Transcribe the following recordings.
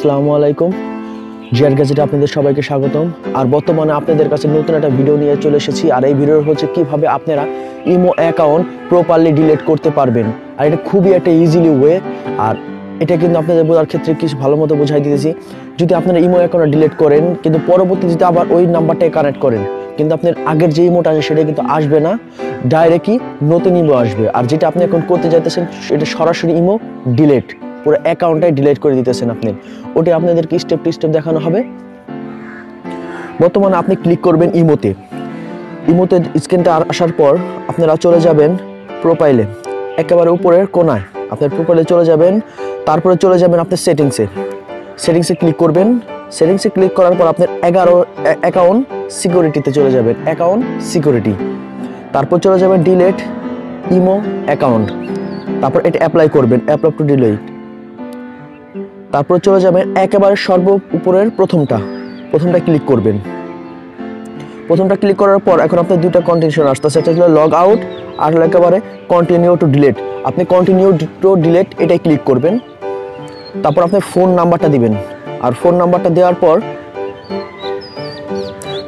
আসসালামু আলাইকুম। জিআর গ্যাজেটে আপনাদের সবাইকে স্বাগতম। আর বর্তমানে আপনাদের কাছে নতুন একটা ভিডিও নিয়ে চলে এসেছি। আর এই ভিডিও হচ্ছে কিভাবে আপনারা ইমো অ্যাকাউন্ট প্রপারলি ডিলিট করতে পারবেন। আর এটা খুবই একটা ইজিলি ওয়ে। আর এটা কিন্তু আপনাদের বোঝার ক্ষেত্রে কিছু ভালো মতো বোঝাই দিতেছি। যদি আপনারা ইমো অ্যাকাউন্ট ডিলিট করেন কিন্তু পরবর্তীতে আবার ওই নাম্বারটাই কানেক্ট করেন, কিন্তু আপনার আগের যে ইমোটা আছে সেটা কিন্তু আসবে না, ডাইরেক্টই নতুন ইমো আসবে। আর যেটা আপনি এখন করতে চাইতেছেন এটা সরাসরি ইমো ডিলিট, পুরো অ্যাকাউন্টটাই ডিলিট করে দিতেছেন আপনি। ওটা আপনাদেরকে স্টেপ টু স্টেপ দেখানো হবে। বর্তমানে আপনি ক্লিক করবেন ইমোতে। ইমোতে স্ক্রিনটা আসার পর আপনারা চলে যাবেন প্রোফাইলে, একেবারে উপরের কোনায় আপনার প্রোফাইলে চলে যাবেন। তারপরে চলে যাবেন আপনার সেটিংসে ক্লিক করবেন। সেটিংসে ক্লিক করার পর আপনার অ্যাকাউন্ট সিকিউরিটিতে চলে যাবেন, অ্যাকাউন্ট সিকিউরিটি। তারপর চলে যাবেন ডিলিট ইমো অ্যাকাউন্ট। তারপর এটা অ্যাপ্লাই করবেন, অ্যাপ্লাই টু ডিলিট। তারপর চলে যাবেন একেবারে সর্ব উপরের প্রথমটা ক্লিক করবেন। প্রথমটা ক্লিক করার পর এখন আপনার দুইটা কন্ডিশন আসতেছে, সেটা হলো লগ আউট আর হলো একেবারে কন্টিনিউ টু ডিলিট। আপনি কন্টিনিউ টু ডিলিট এটাই ক্লিক করবেন। তারপর আপনার ফোন নাম্বারটা দিবেন। আর ফোন নাম্বারটা দেওয়ার পর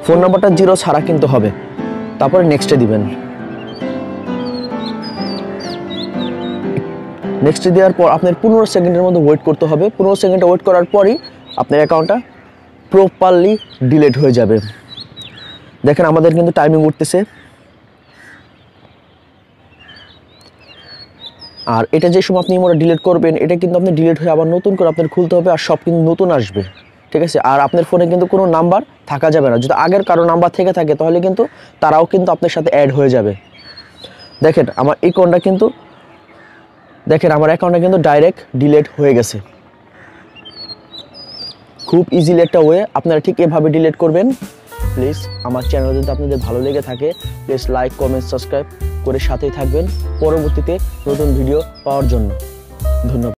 ফোন নাম্বারটা 0 ছাড়া কিন্তু হবে। তারপরে নেক্সটে দিবেন। নেক্সটে দেওয়ার পর আপনার 15 সেকেন্ডের মধ্যে ওয়েট করতে হবে। 15 সেকেন্ড ওয়েট করার পরই আপনার অ্যাকাউন্টটা প্রপারলি ডিলিট হয়ে যাবে। দেখেন আমাদের কিন্তু টাইমিং উঠতেছে। আর এটা যে সময় আপনি ইমোটা ডিলিট করবেন এটা কিন্তু আপনি ডিলিট হয়ে আবার নতুন করে আপনার খুলতে হবে, আর সব কিন্তু নতুন আসবে, ঠিক আছে। আর আপনার ফোনে কিন্তু কোনো নাম্বার থাকা যাবে না। যদি আগের কারো নাম্বার থেকে থাকে তাহলে কিন্তু তারাও কিন্তু আপনার সাথে অ্যাড হয়ে যাবে। দেখেন আমার অ্যাকাউন্টটা কিন্তু ডাইরেক্ট ডিলিট হয়ে গেছে। খুব ইজিলি একটা ওয়ে, আপনারা ঠিক এভাবে ডিলিট করবেন। প্লিজ আমার চ্যানেল যদি আপনাদের ভালো লেগে থাকে প্লিজ লাইক কমেন্ট সাবস্ক্রাইব করে সাথেই থাকবেন পরবর্তীতে নতুন ভিডিও পাওয়ার জন্য। ধন্যবাদ।